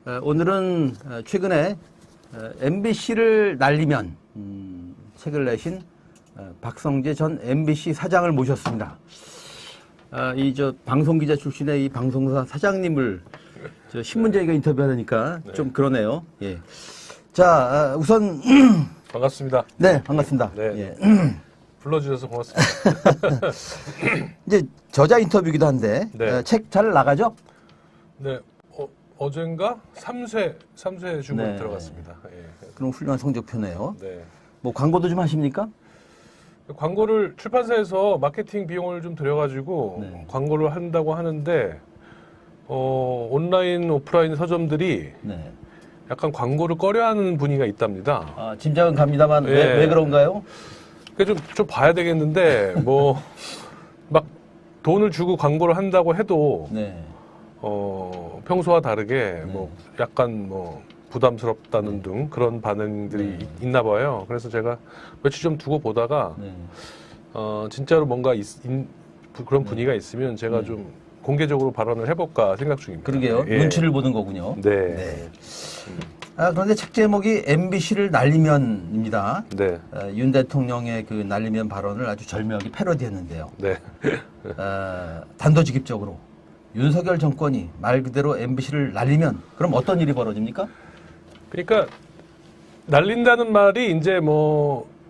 오늘은 최근에 MBC를 날리면 책을 내신 박성재 전 MBC 사장을 모셨습니다. 이 방송기자 출신의 이 방송사 사장님을 신문제가 인터뷰하니까 좀 그러네요. 예. 자, 우선 반갑습니다. 네, 반갑습니다. 네. 예. 불러주셔서 고맙습니다. 이제 저자 인터뷰기도 한데 네. 책 잘 나가죠? 네, 어젠가 3쇄 주문 네. 들어갔습니다. 예. 그럼 훌륭한 성적표네요. 네. 뭐 광고도 좀 하십니까? 광고를 출판사에서 마케팅 비용을 좀 들여가지고 네. 광고를 한다고 하는데 온라인, 오프라인 서점들이 네. 약간 광고를 꺼려하는 분위기가 있답니다. 짐작은 갑니다만 예. 왜 그런가요? 그러니까 좀 봐야 되겠는데 막 돈을 주고 광고를 한다고 해도 네. 평소와 다르게 약간 부담스럽다는 등 그런 반응들이 있나 봐요. 그래서 제가 며칠 좀 두고 보다가 네. 진짜로 뭔가 그런 분위기가 있으면 제가 좀 공개적으로 발언을 해볼까 생각 중입니다. 그러게요. 예. 눈치를 보는 거군요. 네. 그런데 책 제목이 MBC를 날리면입니다. 네. 윤 대통령의 그 날리면 발언을 아주 절묘하게 패러디했는데요. 네. 단도직입적으로 윤석열 정권이 말 그대로 MBC를 날리면 그럼 어떤 일이 벌어집니까? 그러니까 날린다는 말이 이제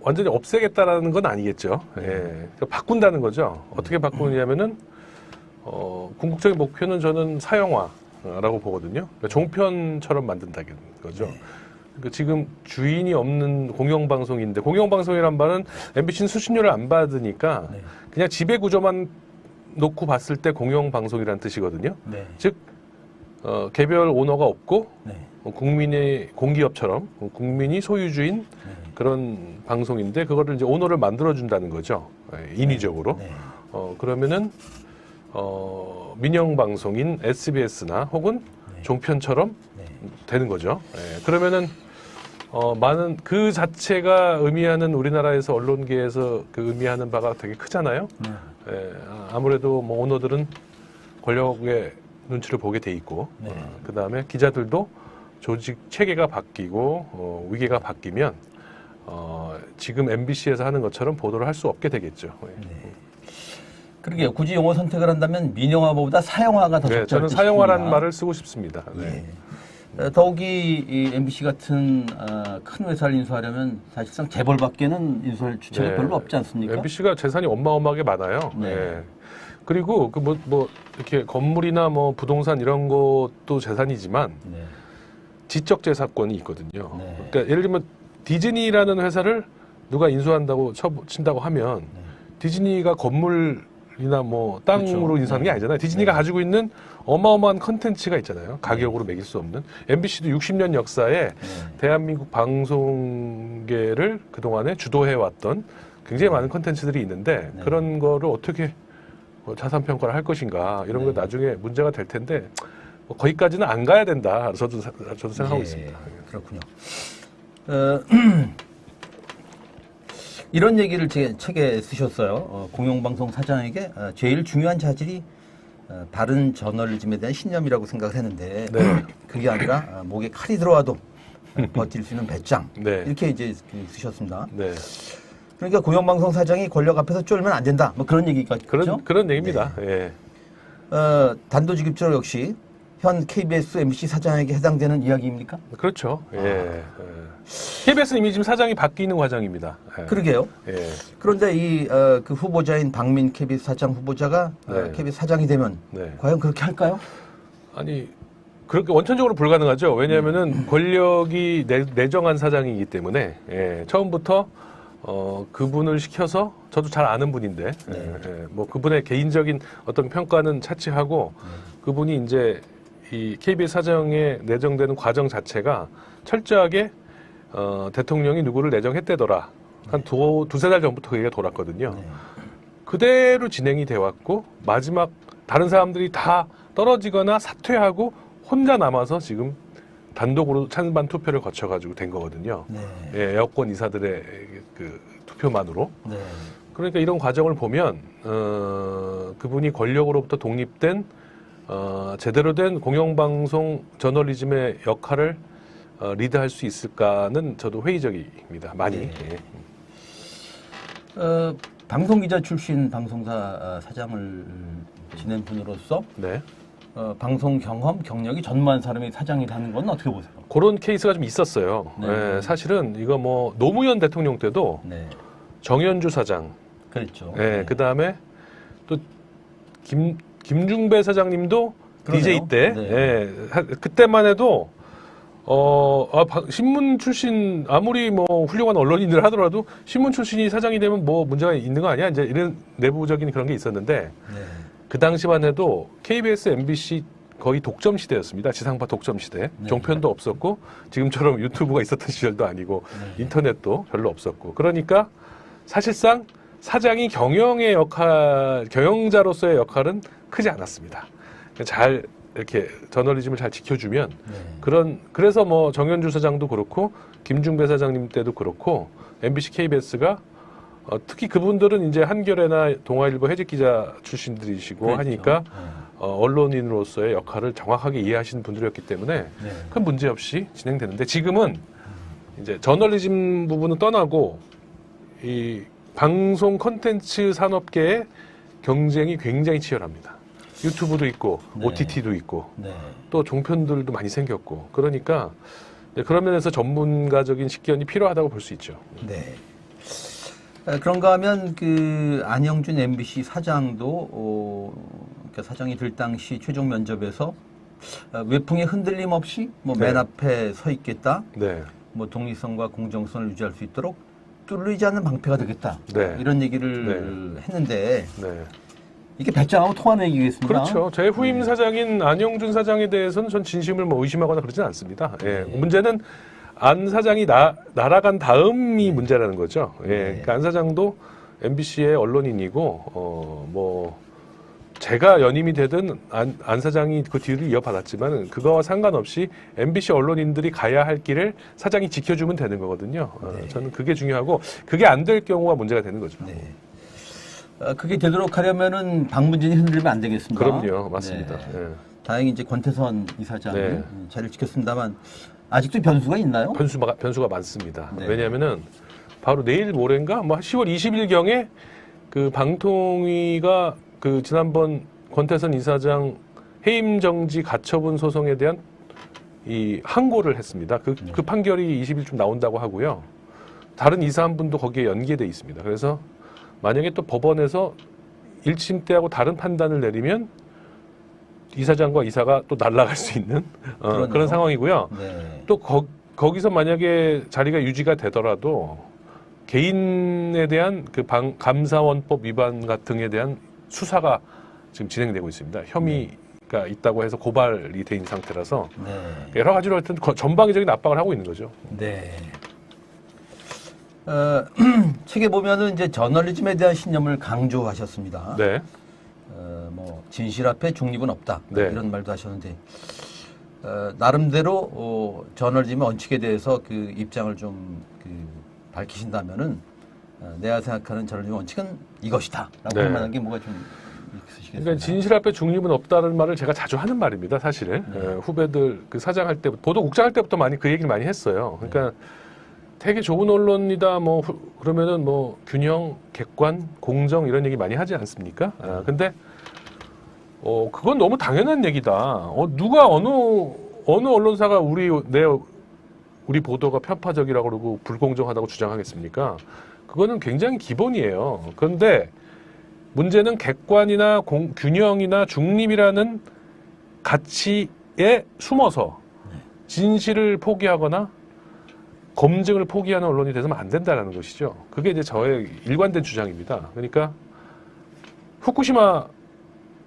완전히 없애겠다라는 건 아니겠죠. 예. 그러니까 바꾼다는 거죠. 어떻게 바꾸느냐면은 궁극적인 목표는 저는 사형화라고 보거든요. 그러니까 종편처럼 만든다는 거죠. 그러니까 지금 주인이 없는 공영방송인데, 공영방송이란 말은 MBC는 수신료를 안 받으니까 그냥 지배 구조만 놓고 봤을 때 공영방송이라는 뜻이거든요. 네. 즉 개별 오너가 없고 네. 국민의 공기업처럼 국민이 소유주인 그런 방송인데, 그거를 이제 오너를 만들어준다는 거죠. 인위적으로. 네. 그러면은 민영 방송인 SBS나 혹은 종편처럼 되는 거죠. 그러면은 많은 그 자체가 의미하는, 우리나라에서 언론계에서 그 의미하는 바가 되게 크잖아요. 아무래도 오너들은 권력의 눈치를 보게 돼 있고, 그 다음에 기자들도 조직 체계가 바뀌고 위계가 바뀌면 지금 MBC에서 하는 것처럼 보도를 할 수 없게 되겠죠. 그러게요. 굳이 용어 선택을 한다면 민영화보다 사형화가 더 적절할 저는 사형화라는 말을 쓰고 싶습니다. 더욱이 이 MBC 같은 큰 회사를 인수하려면 사실상 재벌밖에는 인수할 주체가 별로 없지 않습니까? MBC가 재산이 어마어마하게 많아요. 그리고 이렇게 건물이나 부동산 이런 것도 재산이지만 지적 재산권이 있거든요. 그러니까 예를 들면 디즈니라는 회사를 누가 인수한다고 친다고 하면 디즈니가 건물이나 땅으로 인수하는 게 아니잖아요. 디즈니가 가지고 있는 어마어마한 컨텐츠가 있잖아요. 가격으로 매길 수 없는. MBC도 60년 역사에 대한민국 방송계를 그동안에 주도해왔던 굉장히 많은 컨텐츠들이 있는데 그런 거를 어떻게 자산 평가를 할 것인가, 이런 거 나중에 문제가 될 텐데 거기까지는 안 가야 된다. 저도 생각하고 있습니다. 그렇군요. 이런 얘기를 제 책에 쓰셨어요. 공영방송 사장에게 제일 중요한 자질이 바른 저널리즘에 대한 신념이라고 생각을 했는데 그게 아니라 목에 칼이 들어와도 버틸 수 있는 배짱, 이렇게 이제 쓰셨습니다. 그러니까 공영방송 사장이 권력 앞에서 쫄면 안 된다. 그런 얘기가 있죠. 그런 얘기입니다. 단도직입적으로 역시 현 KBS, MBC 사장에게 해당되는 이야기입니까? 그렇죠. KBS는 이미 지금 사장이 바뀌는 과정입니다. 그러게요. 그런데 그 후보자인 박민 KBS 사장 후보자가 KBS 사장이 되면 과연 그렇게 할까요? 아니, 그렇게 원천적으로 불가능하죠. 왜냐하면은 권력이 내정한 사장이기 때문에 처음부터 그분을 시켜서, 저도 잘 아는 분인데 그분의 개인적인 어떤 평가는 차치하고 그분이 이제 이 KBS 사장에 내정되는 과정 자체가 철저하게 대통령이 누구를 내정했대더라. 한 두세 달 전부터 그 얘기가 돌았거든요. 그대로 진행이 돼 왔고, 마지막 다른 사람들이 다 떨어지거나 사퇴하고 혼자 남아서 지금 단독으로 찬반 투표를 거쳐가지고 된 거거든요. 여권 이사들의 그 투표만으로. 그러니까 이런 과정을 보면 그분이 권력으로부터 독립된 제대로 된 공영방송 저널리즘의 역할을 리드할 수 있을까는 저도 회의적입니다. 많이. 네. 예. 방송기자 출신 방송사 사장을 지낸 분으로서 네. 방송 경험, 경력이 전무한 사람이 사장이라는 건 어떻게 보세요? 그런 케이스가 좀 있었어요. 네. 예, 사실은 이거 뭐 노무현 대통령 때도 네, 정현주 사장, 그렇죠. 예, 네. 그 다음에 또 김중배 사장님도 그러네요. DJ 때, 네. 예, 그때만 해도 신문 출신 아무리 뭐 훌륭한 언론인들 하더라도 신문 출신이 사장이 되면 뭐 문제가 있는 거 아니야? 이제 이런 내부적인 그런 게 있었는데 네. 그 당시만 해도 KBS, MBC 거의 독점 시대였습니다. 지상파 독점 시대. 네. 종편도 없었고 지금처럼 유튜브가 있었던 시절도 아니고 네. 인터넷도 별로 없었고 그러니까 사실상 사장이 경영자로서의 역할은 크지 않았습니다. 잘 이렇게 저널리즘을 잘 지켜주면 네. 그래서 뭐 정현주 사장도 그렇고 김중배 사장님 때도 그렇고 MBC, KBS가 특히 그분들은 이제 한겨레나 동아일보 해직 기자 출신들이시고 그렇죠. 하니까 네. 언론인으로서의 역할을 정확하게 이해하시는 분들이었기 때문에 네. 큰 문제 없이 진행되는데 지금은 이제 저널리즘 부분은 떠나고 이 방송 콘텐츠 산업계의 경쟁이 굉장히 치열합니다. 유튜브도 있고 네. OTT도 있고 네. 또 종편들도 많이 생겼고 그러니까 그런 면에서 전문가적인 식견이 필요하다고 볼 수 있죠. 네. 그런가 하면 그 안영준 MBC 사장도 그러니까 사장이 될 당시 최종 면접에서 외풍의 흔들림 없이 뭐 맨 네. 앞에 서 있겠다. 네. 뭐 독립성과 공정성을 유지할 수 있도록 뚫리지 않는 방패가 되겠다. 네. 이런 얘기를 했는데 네. 이게 배짱하고 통하는 얘기겠습니다. 그렇죠. 제 후임 사장인 안영준 사장에 대해서는 전 진심을 뭐 의심하거나 그러진 않습니다. 예. 네. 문제는 안 사장이 날아간 다음이 문제라는 거죠. 예. 네. 그러니까 안 사장도 MBC의 언론인이고 뭐 제가 연임이 되든 안 사장이 그 뒤를 이어받았지만 그거와 상관없이 MBC 언론인들이 가야 할 길을 사장이 지켜주면 되는 거거든요. 네. 저는 그게 중요하고 그게 안 될 경우가 문제가 되는 거죠. 네. 그게 되도록 하려면은 방문진이 흔들리면 안 되겠습니다. 그럼요, 맞습니다. 네. 예. 다행히 이제 권태선 이사장이 네. 자리를 지켰습니다만 아직도 변수가 있나요? 변수가 많습니다. 네. 왜냐하면은 바로 내일 모레인가 뭐 10월 20일경에 그 방통위가 그 지난번 권태선 이사장 해임 정지 가처분 소송에 대한 이 항고를 했습니다. 그 판결이 20일쯤 나온다고 하고요. 다른 이사 한 분도 거기에 연계돼 있습니다. 그래서 만약에 또 법원에서 1심 때하고 다른 판단을 내리면 이사장과 이사가 또 날아갈 수 있는 그런 상황이고요. 네. 또 거기서 만약에 자리가 유지가 되더라도 개인에 대한 그 감사원법 위반 같은 에 대한 수사가 지금 진행되고 있습니다. 혐의가 있다고 해서 고발이 돼 있는 상태라서 네. 여러 가지로 하여튼 전방위적인 압박을 하고 있는 거죠. 네. 책에 보면은 이제 저널리즘에 대한 신념을 강조하셨습니다. 네. 뭐 진실 앞에 중립은 없다 네. 이런 말도 하셨는데 나름대로 저널리즘의 원칙에 대해서 그 입장을 좀 밝히신다면은 내가 생각하는 저널리즘 원칙은 이것이다라고 네. 할 만한 게 뭐가 좀 있으시겠습니까? 그러니까 진실 앞에 중립은 없다는 말을 제가 자주 하는 말입니다. 사실은 후배들 그 사장할 때부터 보도국장할 때부터 많이 그 얘기를 많이 했어요. 그러니까 되게 좋은 언론이다 뭐 그러면은 뭐 균형, 객관, 공정 이런 얘기 많이 하지 않습니까? 근데 그건 너무 당연한 얘기다. 누가 어느 언론사가 우리 보도가 편파적이라고 그러고 불공정하다고 주장하겠습니까? 그거는 굉장히 기본이에요. 그런데 문제는 객관이나 균형이나 중립이라는 가치에 숨어서 진실을 포기하거나 검증을 포기하는 언론이 돼서는 안 된다는 것이죠. 그게 이제 저의 일관된 주장입니다. 그러니까 후쿠시마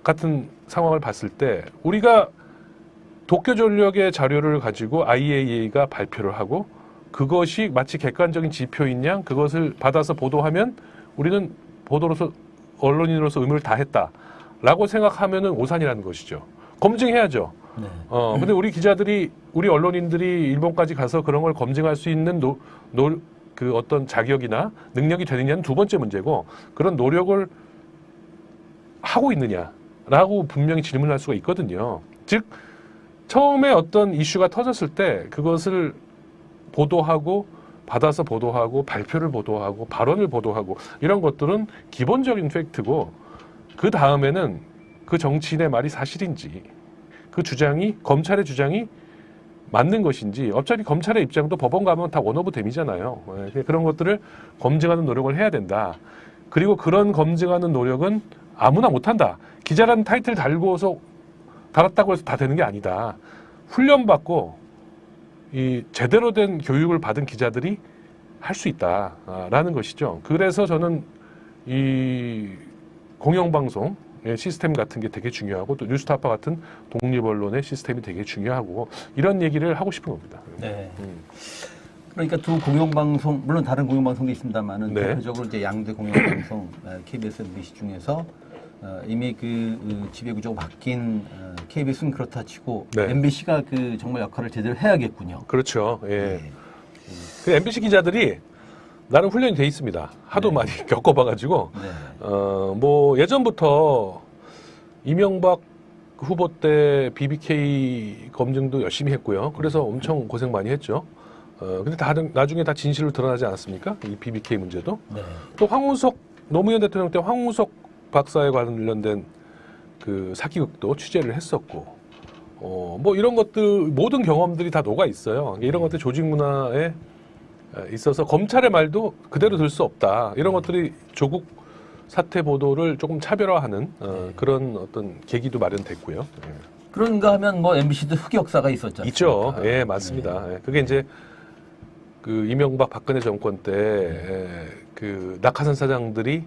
같은 상황을 봤을 때 우리가 도쿄전력의 자료를 가지고 IAEA가 발표를 하고 그것이 마치 객관적인 지표인 양 그것을 받아서 보도하면 우리는 언론인으로서 의무를 다했다라고 생각하면은 오산이라는 것이죠. 검증해야죠. 네. 근데 우리 언론인들이 일본까지 가서 그런 걸 검증할 수 있는 그 어떤 자격이나 능력이 되느냐는 두 번째 문제고 그런 노력을 하고 있느냐. 라고 분명히 질문할 수가 있거든요. 즉 처음에 어떤 이슈가 터졌을 때 그것을 보도하고 받아서 보도하고 발표를 보도하고 발언을 보도하고 이런 것들은 기본적인 팩트고 그 다음에는 그 정치인의 말이 사실인지 그 주장이 검찰의 주장이 맞는 것인지 어차피 검찰의 입장도 법원 가면 다 원오브 댐이잖아요. 그런 것들을 검증하는 노력을 해야 된다. 그리고 그런 검증하는 노력은 아무나 못한다. 기자라는 타이틀 달았다고 해서 다 되는 게 아니다. 훈련받고 이 제대로 된 교육을 받은 기자들이 할 수 있다라는 것이죠. 그래서 저는 이 공영방송 시스템 같은 게 되게 중요하고 또 뉴스타파 같은 독립언론의 시스템이 되게 중요하고 이런 얘기를 하고 싶은 겁니다. 네. 그러니까 두 공영방송 물론 다른 공영방송도 있습니다만은 네. 대표적으로 이제 양대 공영방송 KBS, MBC 중에서 이미 그 지배구조가 바뀐 KBS는 그렇다 치고 네. MBC가 그 정말 역할을 제대로 해야겠군요. 그렇죠. 예. 네. 그 MBC 기자들이 나름 훈련이 돼 있습니다. 하도 네. 많이 겪어봐가지고 네. 뭐 예전부터 이명박 후보 때 BBK 검증도 열심히 했고요. 그래서 엄청 고생 많이 했죠. 근데 나중에 다 진실로 드러나지 않았습니까? 이 BBK 문제도. 네. 또 황우석 노무현 대통령 때 황우석 박사에 관련된 그 사기극도 취재를 했었고, 뭐 이런 것들 모든 경험들이 다 녹아 있어요. 이런 것들 조직 문화에 있어서 검찰의 말도 그대로 들 수 없다. 이런 것들이 조국 사태 보도를 조금 차별화하는 그런 어떤 계기도 마련됐고요. 그런가 하면 뭐 MBC도 흑역사가 있었죠. 있죠. 예, 맞습니다. 예, 그게 이제 그 이명박 박근혜 정권 때 그 낙하산 사장들이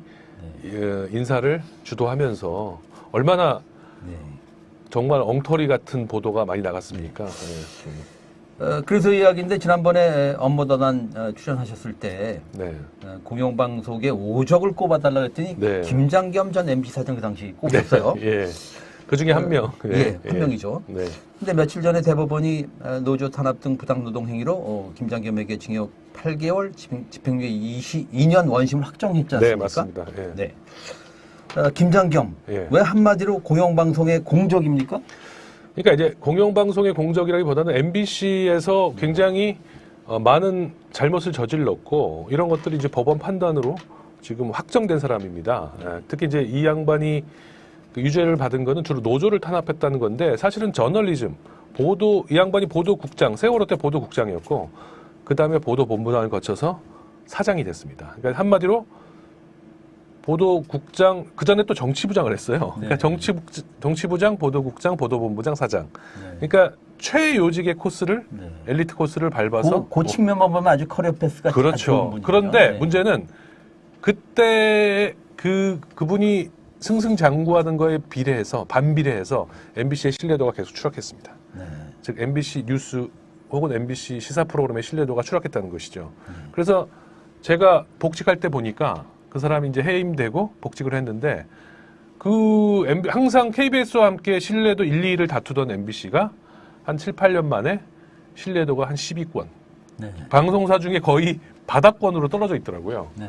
인사를 주도하면서 얼마나 정말 엉터리 같은 보도가 많이 나갔습니까? 그래서 이야기인데 지난번에 업무더난 출연하셨을 때 네. 공영방송에 오적을 꼽아달라 했더니 네. 김장겸 전 MBC 사장 그 당시 꼽혔어요. 예. 그 중에 한 명. 한 명이죠. 네. 근데 며칠 전에 대법원이 노조 탄압 등 부당 노동 행위로 김장겸에게 징역 8개월, 집행유예 2년 원심을 확정했지 않습니까? 네, 맞습니다. 예. 네. 김장겸, 왜 한마디로 공영방송의 공적입니까? 그러니까 이제 공영방송의 공적이라기보다는 MBC에서 굉장히 많은 잘못을 저질렀고 이런 것들이 이제 법원 판단으로 지금 확정된 사람입니다. 특히 이제 이 양반이 그 유죄를 받은 거는 주로 노조를 탄압했다는 건데 사실은 저널리즘, 보도, 이 양반이 보도국장, 세월호 때 보도국장이었고 그 다음에 보도본부장을 거쳐서 사장이 됐습니다. 그러니까 한마디로 보도국장, 그 전에 또 정치부장을 했어요. 네. 그러니까 정치부장, 보도국장, 보도본부장, 사장. 네. 그러니까 최요직의 코스를, 엘리트 코스를 밟아서. 그 측면만 보면 아주 커리어 패스가 그렇죠. 그런데 문제는 그때 그분이 승승장구하는 거에 비례해서, 반비례해서 MBC의 신뢰도가 계속 추락했습니다. 네. 즉, MBC 뉴스 혹은 MBC 시사 프로그램의 신뢰도가 추락했다는 것이죠. 그래서 제가 복직할 때 보니까 그 사람이 이제 해임되고 복직을 했는데 항상 KBS와 함께 신뢰도 1, 2위를 다투던 MBC가 한 7, 8년 만에 신뢰도가 한 10위권. 네. 방송사 중에 거의 바닥권으로 떨어져 있더라고요. 네.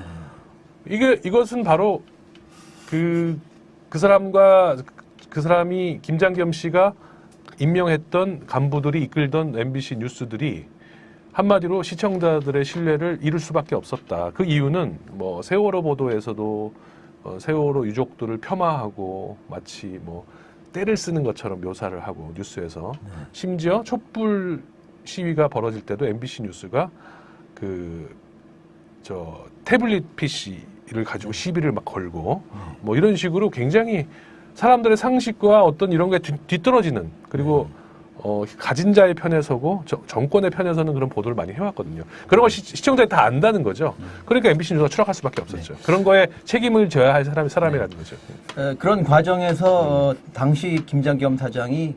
이것은 바로 그 사람이 김장겸 씨가 임명했던 간부들이 이끌던 MBC 뉴스들이 한마디로 시청자들의 신뢰를 잃을 수밖에 없었다. 그 이유는 뭐 세월호 보도에서도 세월호 유족들을 폄하하고 마치 뭐 때를 쓰는 것처럼 묘사를 하고 뉴스에서 심지어 촛불 시위가 벌어질 때도 MBC 뉴스가 태블릿 PC를 가지고 시비를 막 걸고 뭐 이런 식으로 굉장히 사람들의 상식과 어떤 이런 게 뒤떨어지는 그리고 가진 자의 편에 서고 정권의 편에 서는 그런 보도를 많이 해왔거든요. 그런 걸 시청자들이 다 안다는 거죠. 그러니까 MBC 뉴스가 추락할 수밖에 없었죠. 그런 거에 책임을 져야 할 사람이라는 거죠. 그런 과정에서 당시 김장겸 사장이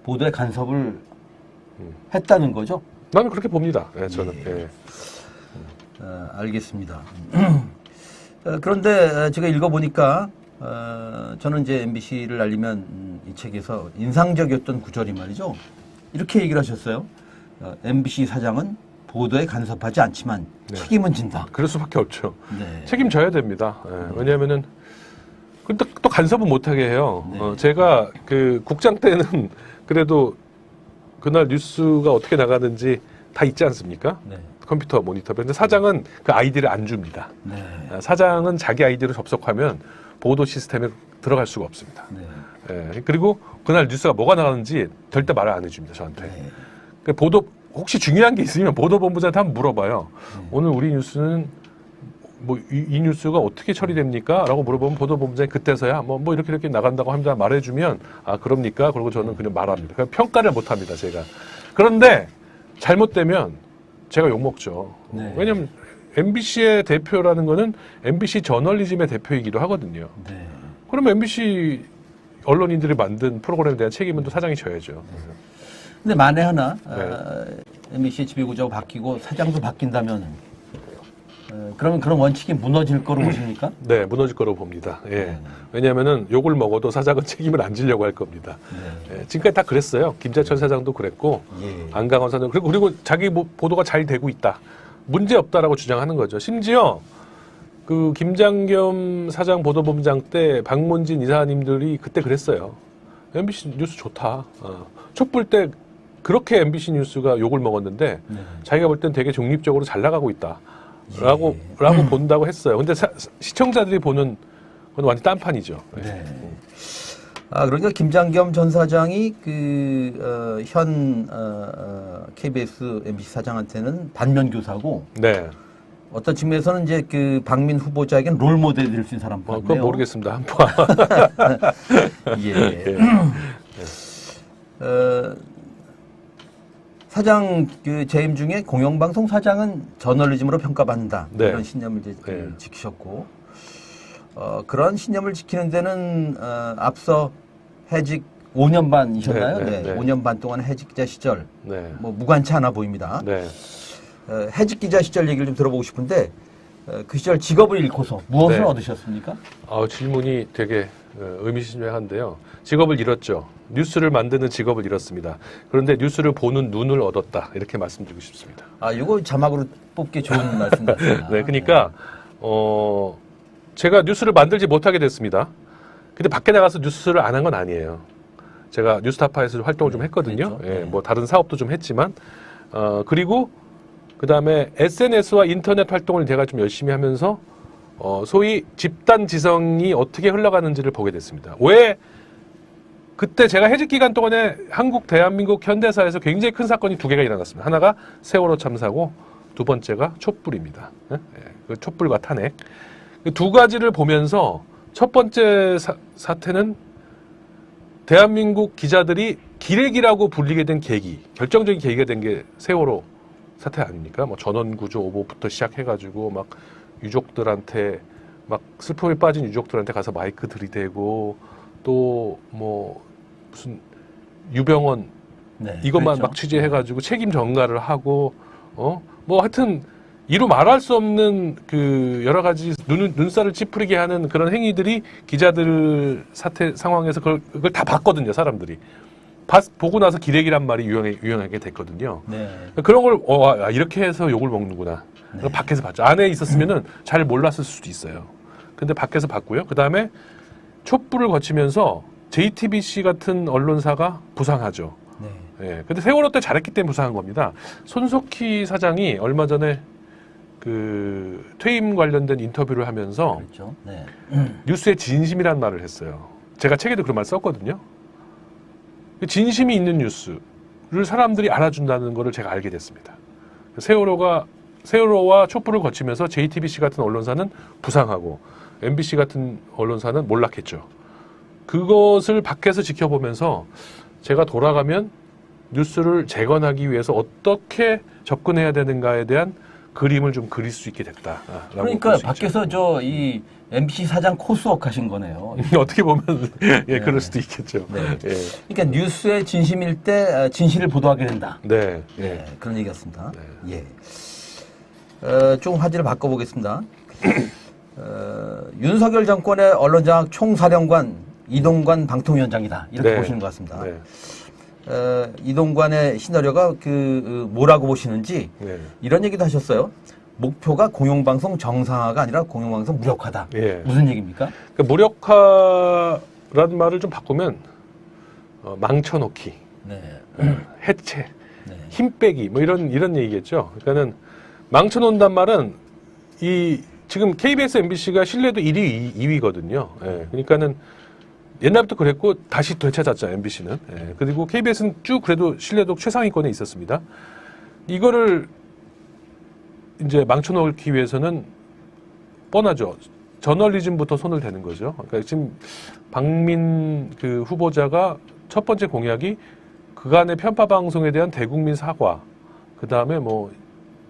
보도에 간섭을 했다는 거죠? 나는 그렇게 봅니다. 저는. 예. 알겠습니다. 그런데 제가 읽어보니까 저는 이제 MBC를 알리면 이 책에서 인상적이었던 구절이 말이죠. 이렇게 얘기를 하셨어요. MBC 사장은 보도에 간섭하지 않지만 책임은 진다. 그럴 수밖에 없죠. 네. 책임져야 됩니다. 왜냐하면은 근데 또 간섭은 못하게 해요. 네. 제가 그 국장 때는 그래도 그날 뉴스가 어떻게 나가는지 다 있지 않습니까? 네. 컴퓨터 모니터. 근데 사장은 그 아이디를 안 줍니다. 네. 사장은 자기 아이디로 접속하면 보도 시스템에 들어갈 수가 없습니다. 네. 예, 그리고 그날 뉴스가 뭐가 나가는지 절대 말을 안 해줍니다, 저한테. 네. 그 보도, 혹시 중요한 게 있으면 보도본부장한테 한번 물어봐요. 네. 오늘 우리 뉴스는 뭐 이 뉴스가 어떻게 처리됩니까? 라고 물어보면 보도본부장이 그때서야 뭐 이렇게 나간다고 합니다. 말해주면 아, 그럽니까? 그러고 저는 그냥 말합니다. 그냥 평가를 못 합니다, 제가. 그런데 잘못되면 제가 욕먹죠. 네. 왜냐면 MBC의 대표라는 거는 MBC 저널리즘의 대표이기도 하거든요. 네. 그러면 MBC 언론인들이 만든 프로그램에 대한 책임은 또 사장이 져야죠. 근데 만에 하나 네. MBC의 지배구조가 바뀌고 사장도 바뀐다면 그러면 그런 원칙이 무너질 거로 보십니까? 네, 무너질 거로 봅니다. 예. 네. 왜냐하면은 욕을 먹어도 사장은 책임을 안 지려고 할 겁니다. 네. 예, 지금까지 다 그랬어요. 김재천 사장도 그랬고, 예. 안강원 사장 그리고 자기 보도가 잘 되고 있다, 문제 없다라고 주장하는 거죠. 심지어 그 김장겸 사장 보도본부장 때 박문진 이사님들이 그때 그랬어요. MBC 뉴스 좋다. 촛불 때 그렇게 MBC 뉴스가 욕을 먹었는데 네. 자기가 볼 땐 되게 중립적으로 잘 나가고 있다. 라고 본다고 했어요. 근데 시청자들이 보는 건 완전 딴판이죠. 네. 아, 그러니까 김장겸 전 사장이 현 KBS MBC 사장한테는 반면 교사고, 네. 어떤 측면에서는 이제 그 박민 후보자에게는 롤 모델이 될 수 있는 사람 같네요. 그건 모르겠습니다. 한번. 예. 사장 그 재임 중에 공영방송 사장은 저널리즘으로 평가받는다. 네. 이런 신념을 이제 네. 지키셨고, 그런 신념을 지키는 데는 앞서 해직 5년 반이셨나요? 네, 네, 네. 5년 반 동안 해직 기자 시절 네. 뭐 무관치 않아 보입니다. 네. 해직 기자 시절 얘기를 좀 들어보고 싶은데, 그 시절 직업을 잃고서 무엇을 네. 얻으셨습니까? 질문이 되게 의미심장한데요. 직업을 잃었죠. 뉴스를 만드는 직업을 잃었습니다. 그런데 뉴스를 보는 눈을 얻었다. 이렇게 말씀드리고 싶습니다. 아, 이거 자막으로 뽑기 좋은 말씀 같습니다. 네, 그러니까 제가 뉴스를 만들지 못하게 됐습니다. 근데 밖에 나가서 뉴스를 안 한 건 아니에요. 제가 뉴스타파에서 활동을 좀 했거든요. 그렇죠. 예, 네. 뭐 다른 사업도 좀 했지만, 그리고 그 다음에 SNS와 인터넷 활동을 제가 좀 열심히 하면서 소위 집단 지성이 어떻게 흘러가는지를 보게 됐습니다. 왜 그때 제가 해직 기간 동안에 대한민국 현대사에서 굉장히 큰 사건이 두 개가 일어났습니다. 하나가 세월호 참사고, 두 번째가 촛불입니다. 그 촛불과 탄핵. 그 두 가지를 보면서 첫 번째 사태는 대한민국 기자들이 기레기라고 불리게 된 계기, 결정적인 계기가 된 게 세월호 사태 아닙니까? 뭐 전원구조 오보부터 시작해가지고 막 유족들한테, 막 슬픔에 빠진 유족들한테 가서 마이크 들이대고, 또 뭐 무슨 유병원 네, 이것만 그랬죠. 막 취재해가지고 책임 전가를 하고, 뭐 하여튼 이루 말할 수 없는 그 여러 가지 눈살을 찌푸리게 하는 그런 행위들이 기자들 사태 상황에서 그걸 다 봤거든요, 사람들이. 보고 나서 기레기란 말이 유행하게 됐거든요. 네. 그런 걸 이렇게 해서 욕을 먹는구나. 네. 밖에서 봤죠. 안에 있었으면은 잘 몰랐을 수도 있어요. 근데 밖에서 봤고요. 그 다음에 촛불을 거치면서 JTBC 같은 언론사가 부상하죠. 네. 예. 근데 세월호 때 잘했기 때문에 부상한 겁니다. 손석희 사장이 얼마 전에 그 퇴임 관련된 인터뷰를 하면서 그렇죠. 네. 뉴스의 진심이라는 말을 했어요. 제가 책에도 그런 말 썼거든요. 진심이 있는 뉴스를 사람들이 알아준다는 것을 제가 알게 됐습니다. 세월호와 촛불을 거치면서 JTBC 같은 언론사는 부상하고 MBC 같은 언론사는 몰락했죠. 그것을 밖에서 지켜보면서 제가 돌아가면 뉴스를 재건하기 위해서 어떻게 접근해야 되는가에 대한 그림을 좀 그릴 수 있게 됐다. 그러니까 밖에서 이 MBC 사장 코스웍 하신 거네요. 어떻게 보면 예, 그럴 수도 있겠죠. 네. 예. 그러니까 뉴스의 진심일 때 진실을 보도하게 된다. 네. 네, 그런 얘기였습니다. 네. 예. 좀 화제를 바꿔보겠습니다. 윤석열 정권의 언론장악 총사령관 이동관 방통위원장이다. 이렇게 네. 보시는 것 같습니다. 네. 이동관의 시나리오가 뭐라고 보시는지 네. 이런 얘기도 하셨어요. 목표가 공영방송 정상화가 아니라 공영방송 무력화다. 예. 무슨 얘기입니까? 그러니까 무력화라는 말을 좀 바꾸면 망쳐놓기, 네. 해체, 네. 힘 빼기 뭐 이런 얘기겠죠. 그러니까는 망쳐놓는단 말은 지금 KBS, MBC가 신뢰도 1위, 2위거든요. 예. 그러니까는 옛날부터 그랬고 다시 되찾았잖아요. MBC는. 예. 그리고 KBS는 쭉 그래도 신뢰도 최상위권에 있었습니다. 이거를 이제 망쳐놓기 위해서는 뻔하죠. 저널리즘부터 손을 대는 거죠. 그러니까 지금 박민 그 후보자가 첫 번째 공약이 그간의 편파 방송에 대한 대국민 사과, 그 다음에 뭐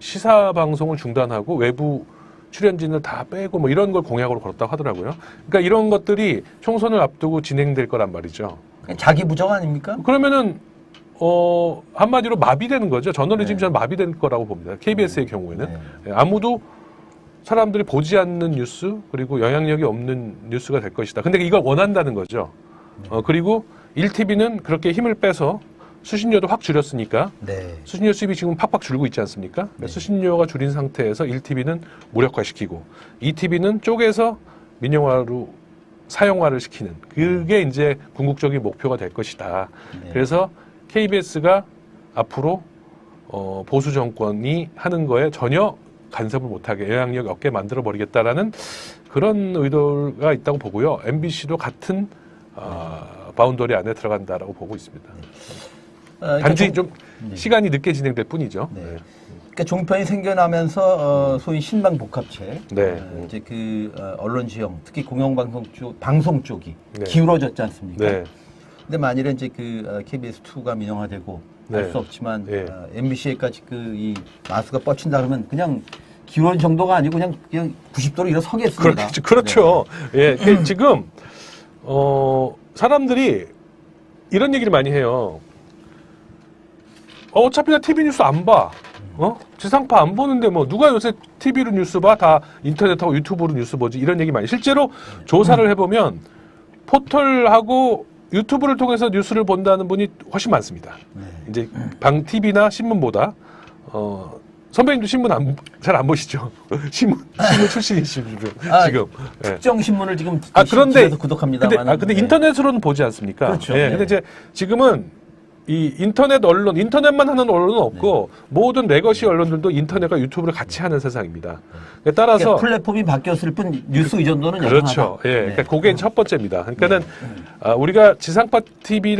시사 방송을 중단하고 외부 출연진을 다 빼고 뭐 이런 걸 공약으로 걸었다고 하더라고요. 그러니까 이런 것들이 총선을 앞두고 진행될 거란 말이죠. 자기 부정 아닙니까? 그러면은 한마디로 마비되는 거죠. 저널리즘이 저는 마비될 거라고 봅니다. KBS의 경우에는. 네. 아무도 사람들이 보지 않는 뉴스, 그리고 영향력이 없는 뉴스가 될 것이다. 근데 이걸 원한다는 거죠. 그리고 1TV는 그렇게 힘을 빼서 수신료도 확 줄였으니까 네. 수신료 수입이 지금 팍팍 줄고 있지 않습니까? 네. 수신료가 줄인 상태에서 1TV는 무력화시키고 2TV는 쪼개서 민영화로 사용화를 시키는 그게 이제 궁극적인 목표가 될 것이다. 네. 그래서 KBS가 앞으로 보수 정권이 하는 거에 전혀 간섭을 못하게 영향력 없게 만들어 버리겠다라는 그런 의도가 있다고 보고요. MBC도 같은 바운더리 안에 들어간다라고 보고 있습니다. 단지 좀 시간이 늦게 진행될 뿐이죠. 네. 그러니까 종편이 생겨나면서 소위 신방복합체, 네. 이제 언론 지형, 특히 공영방송 쪽, 방송 쪽이 네. 기울어졌지 않습니까? 네. 근데 만일에 이제 KBS2가 민영화되고 알 수 네. 없지만 네. MBC에까지 이 마수가 뻗친다 그러면 그냥 기울어진 정도가 아니고 그냥 90도로 일어서겠습니다. 그렇죠. 네. 예. 지금 사람들이 이런 얘기를 많이 해요. 어차피 나 TV 뉴스 안 봐. 지상파 안 보는데 뭐 누가 요새 TV로 뉴스 봐? 다 인터넷하고 유튜브로 뉴스 보지. 이런 얘기 많이. 실제로 조사를 해보면 포털하고 유튜브를 통해서 뉴스를 본다는 분이 훨씬 많습니다. 네. 이제 방 TV나 신문보다 선배님도 신문 잘 안 보시죠? 신문 출신이시죠 지금. 예. 특정 신문을 지금 그런데 집에서 구독합니다만. 근데 인터넷으로는 보지 않습니까? 그렇죠. 예. 네. 근데 이제 지금은 이 인터넷만 하는 언론은 없고 모든 레거시 언론들도 인터넷과 유튜브를 같이 하는 세상입니다. 따라서 그러니까 플랫폼이 바뀌었을 뿐 뉴스 의존도는 그렇죠. 여전하다. 예, 네. 그러니까 그게 첫 번째입니다. 그러니까는 우리가 지상파 TV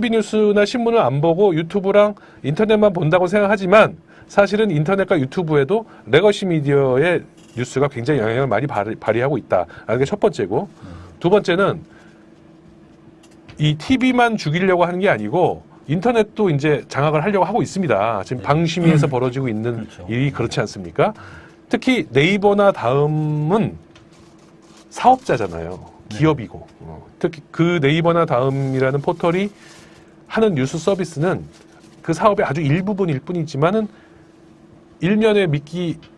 뉴스나 신문을 안 보고 유튜브랑 인터넷만 본다고 생각하지만 사실은 인터넷과 유튜브에도 레거시 미디어의 뉴스가 굉장히 영향을 많이 발휘하고 있다라는 게 첫 번째고, 두 번째는 이 TV만 죽이려고 하는 게 아니고 인터넷도 이제 장악을 하려고 하고 있습니다. 지금 방심위에서 벌어지고 있는 그렇죠. 일이 그렇지 않습니까? 특히 네이버나 다음은 사업자잖아요. 기업이고. 특히 그 네이버나 다음이라는 포털이 하는 뉴스 서비스는 그 사업의 아주 일부분일 뿐이지만은 일면에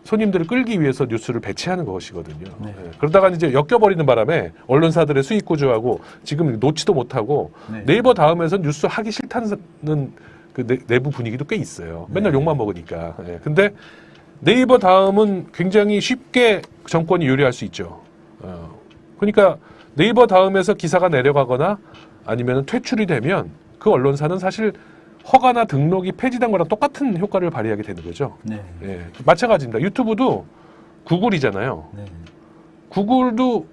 손님들을 끌기 위해서 뉴스를 배치하는 것이거든요. 네. 예. 그러다가 이제 엮여버리는 바람에 언론사들의 수익 구조하고 지금 놓지도 못하고 네. 네이버 다음에서 뉴스 하기 싫다는 그 내부 분위기도 꽤 있어요. 맨날 네. 욕만 먹으니까. 예. 근데 네이버 다음은 굉장히 쉽게 정권이 요리할 수 있죠. 그러니까 네이버 다음에서 기사가 내려가거나 아니면 퇴출이 되면 그 언론사는 사실 허가나 등록이 폐지된 거랑 똑같은 효과를 발휘하게 되는 거죠. 네. 예, 마찬가지입니다. 유튜브도 구글이잖아요. 네. 구글도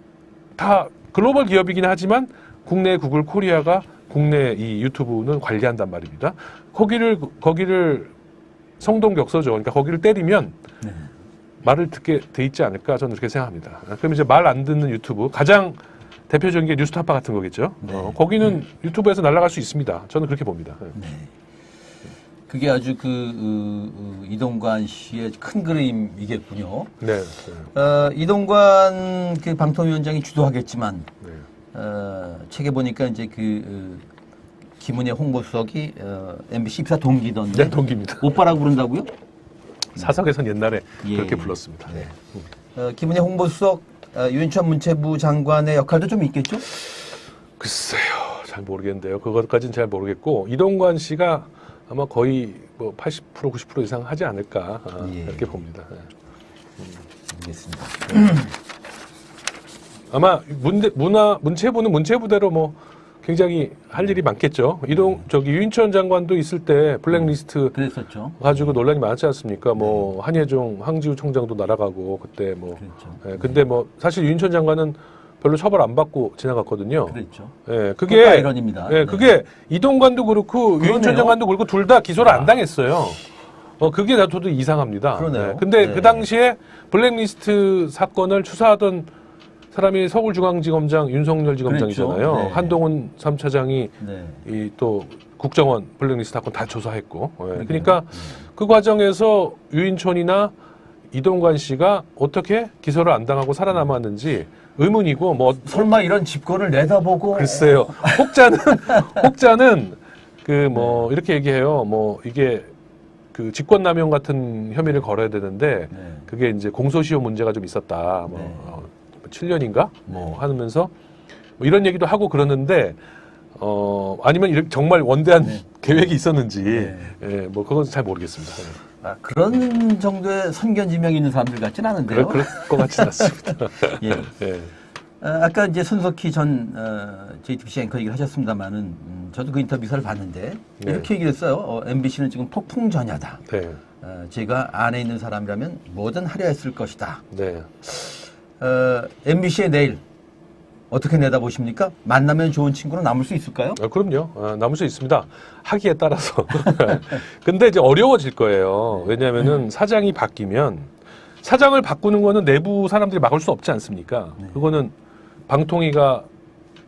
다 글로벌 기업이긴 하지만 국내 구글 코리아가 국내 이 유튜브는 관리한단 말입니다. 거기를 성동격서죠. 그러니까 거기를 때리면 네. 말을 듣게 돼 있지 않을까 저는 그렇게 생각합니다. 그럼 이제 말 안 듣는 유튜브 가장 대표적인 게 뉴스타파 같은 거겠죠. 네. 거기는 유튜브에서 날아갈 수 있습니다. 저는 그렇게 봅니다. 네. 그게 아주 이동관 씨의 큰 그림이겠군요. 네. 이동관 방통위원장이 주도하겠지만 네. 책에 보니까 이제 김은혜 홍보수석이 MBC 입사 동기던데. 네, 동기입니다. 오빠라고 부른다고요? 사석에선 옛날에 예. 그렇게 불렀습니다. 네. 김은혜 홍보수석, 윤천 문체부 장관의 역할도 좀 있겠죠? 글쎄요, 잘 모르겠는데요. 그것까지는 잘 모르겠고 이동관 씨가 아마 거의 뭐 80% 90% 이상 하지 않을까 예. 이렇게 봅니다. 알겠습니다. 아마 문체부는 문체부대로 뭐 굉장히 할 일이 많겠죠. 유인천 장관도 있을 때 블랙리스트 그랬었죠. 가지고 논란이 많았지 않습니까? 뭐 한예종 항지우 총장도 날아가고 그때 뭐. 그렇죠. 예, 근데 뭐 사실 유인천 장관은 별로 처벌 안 받고 지나갔거든요. 그랬죠. 예, 그것도 그게 아이러니입니다. 예, 그게 이동관도 그렇고 유인천 그러네요. 장관도 그렇고 둘 다 기소를 안 당했어요. 그게 저도 이상합니다. 그러네요. 예, 근데 네. 그 당시에 블랙리스트 사건을 추사하던 사람이 서울중앙지검장 윤석열 지검장이잖아요. 그렇죠. 네. 한동훈 3차장이 네. 이 또 국정원 블랙리스트 사건 다 조사했고, 예. 그러게요. 그러니까 그 과정에서 유인촌이나 이동관 씨가 어떻게 기소를 안 당하고 살아남았는지 의문이고, 뭐 설마 이런 집권을 내다보고 글쎄요. 혹자는 그 뭐 이렇게 얘기해요. 뭐 이게 그 직권남용 같은 혐의를 걸어야 되는데 네. 그게 이제 공소시효 문제가 좀 있었다. 뭐 네. 7년인가 뭐 하면서 뭐 이런 얘기도 하고 그러는데 아니면 이렇게 정말 원대한 계획이 있었는지 예, 뭐 그건 잘 모르겠습니다. 아, 그런 정도의 선견지명이 있는 사람들 같진 않은데요. 그럴 것 같진 않습니다. 예. 예. 아까 이제 손석희 전 JTBC 앵커 얘기를 하셨습니다만은 저도 그 인터뷰 기사를 봤는데 네. 이렇게 얘기를 했어요. MBC는 지금 폭풍 전야다. 네. 제가 안에 있는 사람이라면 뭐든 하려 했을 것이다. 네. MBC의 내일 어떻게 내다보십니까? 만나면 좋은 친구로 남을 수 있을까요? 그럼요. 남을 수 있습니다. 하기에 따라서. 근데 이제 어려워질 거예요. 왜냐하면은 사장이 바뀌면 사장을 바꾸는 거는 내부 사람들이 막을 수 없지 않습니까? 네. 그거는 방통위가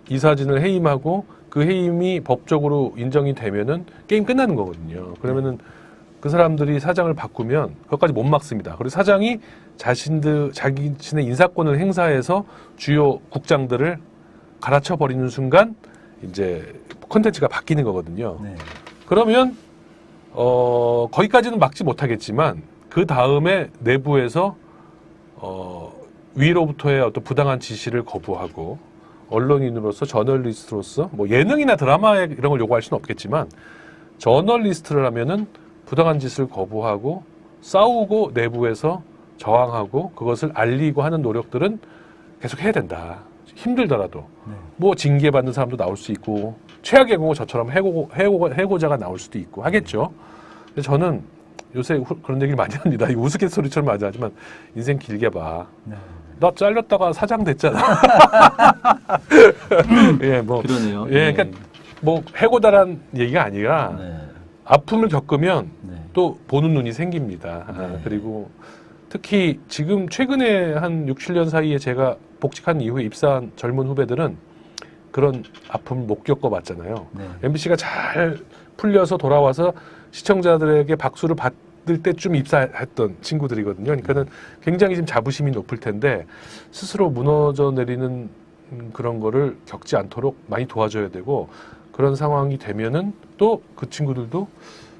이사진을 해임하고 그 해임이 법적으로 인정이 되면은 게임 끝나는 거거든요. 그러면은 그 사람들이 사장을 바꾸면 그것까지 못 막습니다. 그리고 사장이 자신의 인사권을 행사해서 주요 국장들을 갈아쳐 버리는 순간 이제 콘텐츠가 바뀌는 거거든요. 네. 그러면 거기까지는 막지 못하겠지만 그 다음에 내부에서 위로부터의 어떤 부당한 지시를 거부하고 언론인으로서 저널리스트로서 뭐 예능이나 드라마에 이런 걸 요구할 수는 없겠지만 저널리스트를 하면은 부당한 짓을 거부하고 싸우고 내부에서 저항하고 그것을 알리고 하는 노력들은 계속 해야 된다. 힘들더라도 네. 뭐 징계받는 사람도 나올 수 있고 최악의 경우 저처럼 해고자가 나올 수도 있고 하겠죠. 근데 저는 요새 그런 얘기를 많이 합니다. 이 우스갯소리처럼 많이 하지만 인생 길게 봐. 네. 나 잘렸다가 사장 됐잖아. 예, 뭐 그러네요. 예, 그러니까 뭐 해고다란 얘기가 아니라 네. 아픔을 겪으면 네. 또 보는 눈이 생깁니다. 네. 그리고 특히 지금 최근에 한 6, 7년 사이에 제가 복직한 이후에 입사한 젊은 후배들은 그런 아픔을 못 겪어봤잖아요. 네. MBC가 잘 풀려서 돌아와서 시청자들에게 박수를 받을 때쯤 입사했던 친구들이거든요. 그러니까는 굉장히 지금 자부심이 높을 텐데 스스로 무너져 내리는 그런 거를 겪지 않도록 많이 도와줘야 되고 그런 상황이 되면은 또 그 친구들도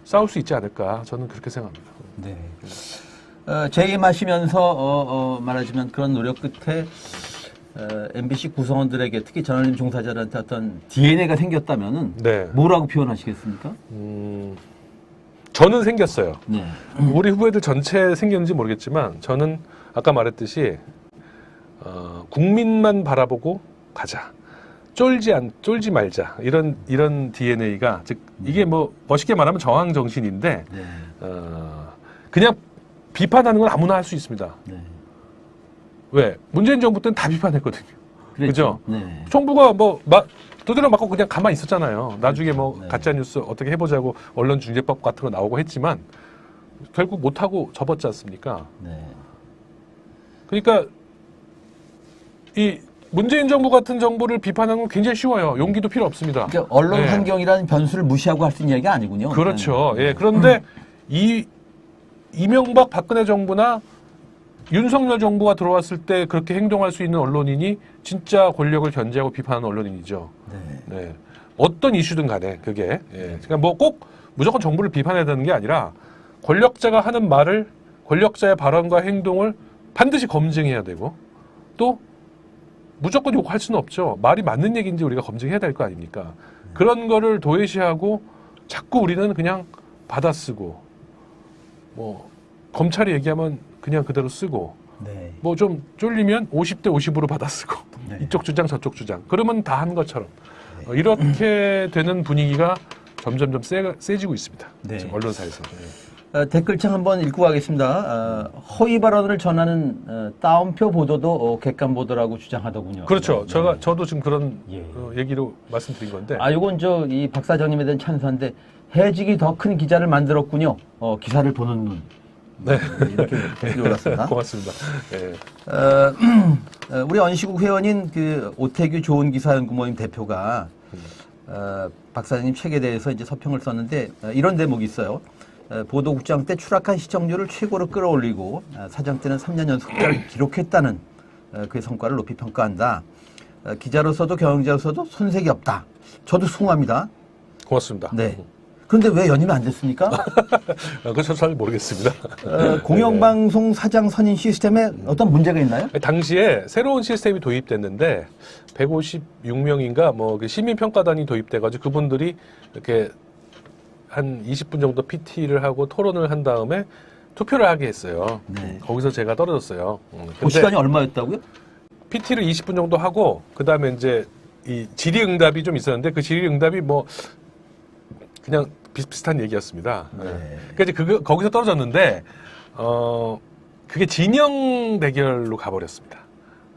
싸울 수 있지 않을까 저는 그렇게 생각합니다. 네. 재임하시면서 말하자면 그런 노력 끝에 MBC 구성원들에게 특히 저널리즘 종사자들한테 어떤 DNA가 생겼다면은 네. 뭐라고 표현하시겠습니까? 저는 생겼어요. 네. 우리 후배들 전체 생겼는지 모르겠지만 저는 아까 말했듯이 국민만 바라보고 가자. 쫄지 말자. 이런 DNA가 즉 이게 뭐 멋있게 말하면 저항 정신인데 네. 그냥 비판하는 건 아무나 할 수 있습니다. 네. 왜? 문재인 정부 때는 다 비판했거든요. 그죠? 네. 정부가 두드려 맞고 그냥 가만히 있었잖아요. 나중에 뭐 네. 가짜뉴스 어떻게 해보자고 언론중재법 같은 거 나오고 했지만 결국 못하고 접었지 않습니까? 네. 그러니까 이 문재인 정부 같은 정부를 비판하는 건 굉장히 쉬워요. 용기도 필요 없습니다. 그러니까 언론 네. 환경이라는 변수를 무시하고 할 수 있는 얘기가 아니군요. 그렇죠. 네. 예. 그런데 이명박 박근혜 정부나 윤석열 정부가 들어왔을 때 그렇게 행동할 수 있는 언론인이 진짜 권력을 견제하고 비판하는 언론인이죠. 네. 네. 어떤 이슈든 간에 그게. 예. 그러니까 뭐 꼭 무조건 정부를 비판해야 되는 게 아니라 권력자가 하는 말을 권력자의 발언과 행동을 반드시 검증해야 되고 또 무조건 욕할 수는 없죠. 말이 맞는 얘기인지 우리가 검증해야 될 거 아닙니까? 그런 거를 도외시하고 자꾸 우리는 그냥 받아쓰고 뭐 검찰이 얘기하면 그냥 그대로 쓰고 네. 뭐 좀 쫄리면 50대 50으로 받아쓰고 네. 이쪽 주장 저쪽 주장 그러면 다 한 것처럼 이렇게 되는 분위기가 점점점 세지고 있습니다. 네. 지금 언론사에서. 댓글창 한번 읽고 가겠습니다. 허위 발언을 전하는 따옴표 보도도 객관 보도라고 주장하더군요. 그렇죠. 네. 저도 지금 그런 예. 얘기로 말씀드린 건데. 요건 이 박사장님에 대한 찬사인데 해직이 더 큰 기자를 만들었군요. 기사를 보는 눈. 네. 이렇게 댓글이 올랐습니다. 고맙습니다. 네. 우리 언시국 회원인 그 오태규 좋은 기사 연구 모임 대표가 박사장님 책에 대해서 이제 서평을 썼는데 이런 대목이 있어요. 보도국장 때 추락한 시청률을 최고로 끌어올리고 사장 때는 3년 연속자를 기록했다는 그의 성과를 높이 평가한다. 기자로서도 경영자로서도 손색이 없다. 저도 숭고합니다. 고맙습니다. 네. 그런데 왜 연임이 안 됐습니까? 그래서 잘 모르겠습니다. 공영방송 사장 선임 시스템에 어떤 문제가 있나요? 당시에 새로운 시스템이 도입됐는데 156명인가 뭐 시민평가단이 도입돼가지고 그분들이 이렇게 한 20분 정도 PT를 하고 토론을 한 다음에 투표를 하게 했어요. 네. 거기서 제가 떨어졌어요. 그 시간이 얼마였다고요? PT를 20분 정도 하고 그 다음에 이제 이 질의응답이 좀 있었는데 그 질의응답이 뭐 그냥 비슷비슷한 얘기였습니다. 네. 그러니까 이제 거기서 떨어졌는데 그게 진영 대결로 가버렸습니다.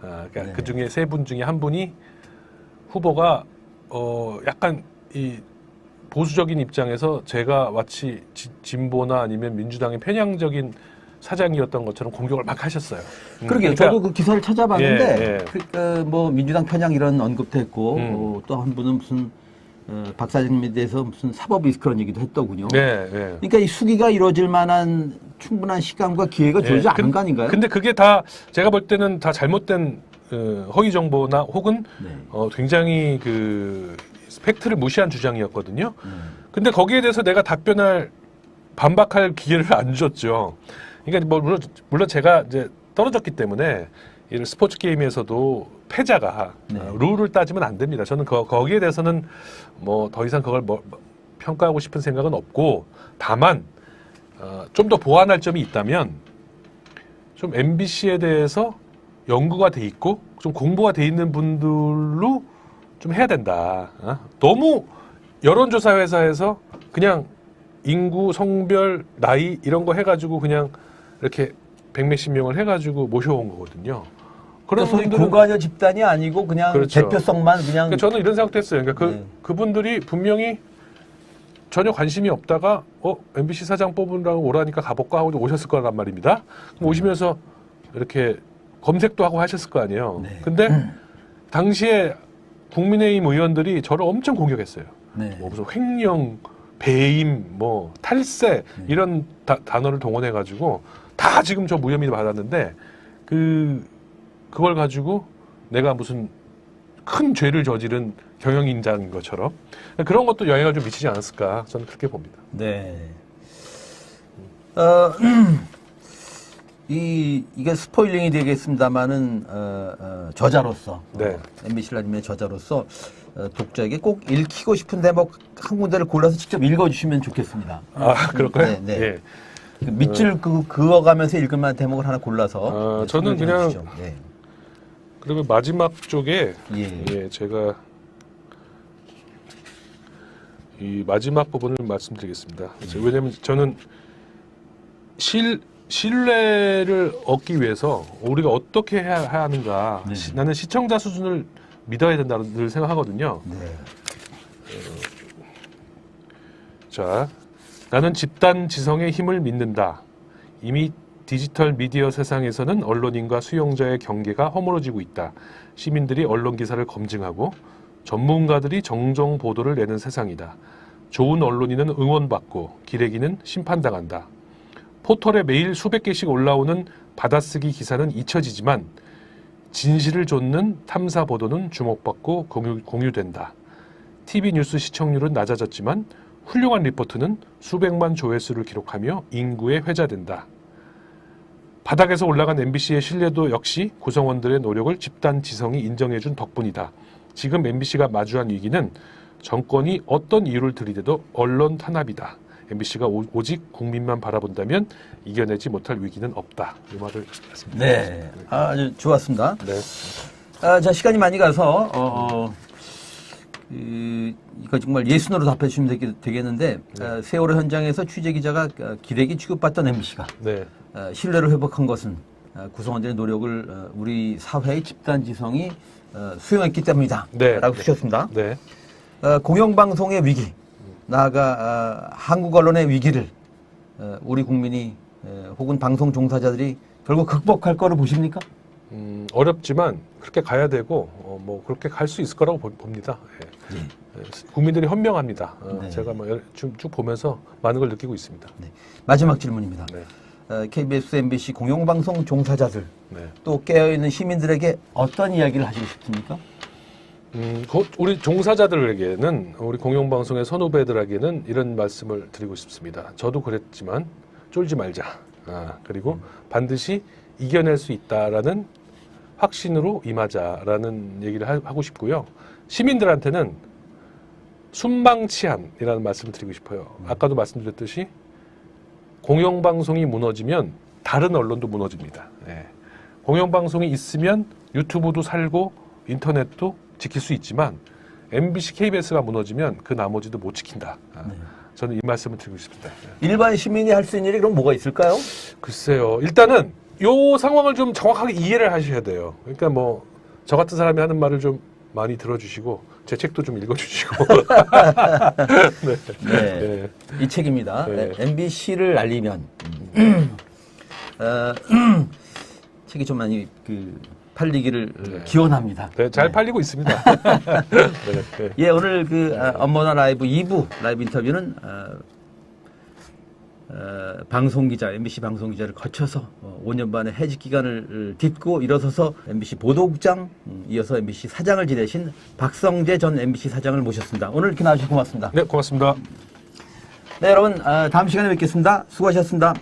그러니까 네. 그 중에 세 분 중에 한 분이 후보가 약간 이 보수적인 입장에서 제가 마치 진보나 아니면 민주당의 편향적인 사장이었던 것처럼 공격을 막 하셨어요. 그러게요. 그러니까 저도 그 기사를 찾아봤는데, 예. 뭐, 민주당 편향 이런 언급도 했고, 또 한 분은 무슨, 박사장님에 대해서 무슨 사법 리스크 그런 얘기도 했더군요. 네, 네. 그러니까 이 수기가 이루어질 만한 충분한 시간과 기회가 주어지지 않은 거 아닌가요? 근데 그게 다 제가 볼 때는 다 잘못된 허위 정보나 혹은 네. 굉장히 그 팩트를 무시한 주장이었거든요. 근데 거기에 대해서 내가 반박할 기회를 안 줬죠. 그러니까 뭐 물론 제가 이제 떨어졌기 때문에 이 스포츠 게임에서도 패자가 네. 룰을 따지면 안 됩니다. 저는 거기에 대해서는 뭐 더 이상 그걸 평가하고 싶은 생각은 없고 다만 좀 더 보완할 점이 있다면 좀 MBC에 대해서 연구가 돼 있고 좀 공부가 돼 있는 분들로 좀 해야 된다. 너무 여론조사 회사에서 그냥 인구, 성별, 나이 이런 거 해가지고 그냥 이렇게 100몇십 명을 해가지고 모셔온 거거든요. 그런 소위 분들은 고관여 집단이 아니고 그냥 그렇죠. 대표성만 그냥. 그러니까 저는 이런 생각도 했어요. 그러니까 네. 그분들이 분명히 전혀 관심이 없다가 MBC 사장 뽑으라고 오라니까 가볼까 하고 오셨을 거란 말입니다. 그럼 오시면서 이렇게 검색도 하고 하셨을 거 아니에요. 네. 근데 당시에 국민의힘 의원들이 저를 엄청 공격했어요. 네. 뭐 무슨 횡령, 배임, 뭐 탈세 이런 단어를 동원해가지고 다 지금 저 무혐의 받았는데 그걸 가지고 내가 무슨 큰 죄를 저지른 경영인자인 것처럼 그런 것도 영향을 좀 미치지 않았을까 저는 그렇게 봅니다. 네. 이게 스포일링이 되겠습니다만은 저자로서 네. MBC 라디오의 저자로서 독자에게 꼭 읽히고 싶은 대목 한 군데를 골라서 직접 읽어주시면 좋겠습니다. 그럴까요? 네, 네. 예. 밑줄 그어가면서 읽을 만한 대목을 하나 골라서 저는 소개해 그냥 주시죠. 네. 그러면 마지막 쪽에 예. 제가 이 마지막 부분을 말씀드리겠습니다. 왜냐하면 저는 신뢰를 얻기 위해서 우리가 어떻게 해야 하는가. 네. 나는 시청자 수준을 믿어야 된다는 늘 생각하거든요. 네. 자, 나는 집단 지성의 힘을 믿는다. 이미 디지털 미디어 세상에서는 언론인과 수용자의 경계가 허물어지고 있다. 시민들이 언론 기사를 검증하고 전문가들이 정정 보도를 내는 세상이다. 좋은 언론인은 응원받고 기레기는 심판당한다. 포털에 매일 수백 개씩 올라오는 받아쓰기 기사는 잊혀지지만 진실을 좇는 탐사 보도는 주목받고 공유된다. TV 뉴스 시청률은 낮아졌지만 훌륭한 리포트는 수백만 조회수를 기록하며 인구에 회자된다. 바닥에서 올라간 MBC의 신뢰도 역시 구성원들의 노력을 집단 지성이 인정해준 덕분이다. 지금 MBC가 마주한 위기는 정권이 어떤 이유를 들이대도 언론 탄압이다. MBC가 오직 국민만 바라본다면 이겨내지 못할 위기는 없다. 이 말을 했습니다. 네, 아주 좋았습니다. 네. 자, 시간이 많이 가서 이거 정말 예순으로 답해 주시면 되겠는데 세월호 현장에서 취재 기자가 기레기 취급받던 MBC가 네. 신뢰를 회복한 것은 구성원들의 노력을 우리 사회의 집단지성이 수용했기 때문이다. 네. 라고 주셨습니다. 네. 공영방송의 위기, 나아가 한국 언론의 위기를 우리 국민이 혹은 방송 종사자들이 결국 극복할 거로 보십니까? 어렵지만 그렇게 가야 되고 뭐 그렇게 갈 수 있을 거라고 봅니다. 예. 예. 국민들이 현명합니다. 네. 제가 뭐 쭉 보면서 많은 걸 느끼고 있습니다. 네. 마지막 질문입니다. 네. KBS, MBC 공영방송 종사자들 네. 또 깨어있는 시민들에게 어떤 이야기를 하시고 싶습니까? 우리 종사자들에게는 우리 공영방송의 선후배들에게는 이런 말씀을 드리고 싶습니다. 저도 그랬지만 쫄지 말자. 그리고 반드시 이겨낼 수 있다라는 확신으로 임하자라는 얘기를 하고 싶고요. 시민들한테는 순망치한이라는 말씀을 드리고 싶어요. 아까도 말씀드렸듯이 공영방송이 무너지면 다른 언론도 무너집니다. 예. 공영방송이 있으면 유튜브도 살고 인터넷도 지킬 수 있지만 MBC, KBS가 무너지면 그 나머지도 못 지킨다. 저는 이 말씀을 드리고 싶습니다. 일반 시민이 할 수 있는 일이 그럼 뭐가 있을까요? 글쎄요. 일단은 요 상황을 좀 정확하게 이해를 하셔야 돼요. 그러니까 뭐 저 같은 사람이 하는 말을 좀 많이 들어주시고 제 책도 좀 읽어주시고. 네. 네. 네. 이 책입니다. 네. MBC를 알리면 책이 좀 많이 팔리기를 기원합니다. 네, 잘 네. 팔리고 있습니다. 네, 네. 예, 오늘 업머나 라이브 2부 라이브 인터뷰는 방송기자, MBC 방송기자를 거쳐서 5년 반의 해직 기간을 딛고 일어서서 MBC 보도국장, 이어서 MBC 사장을 지내신 박성재 전 MBC 사장을 모셨습니다. 오늘 이렇게 나와주셔서 고맙습니다. 네, 고맙습니다. 네, 여러분, 다음 시간에 뵙겠습니다. 수고하셨습니다.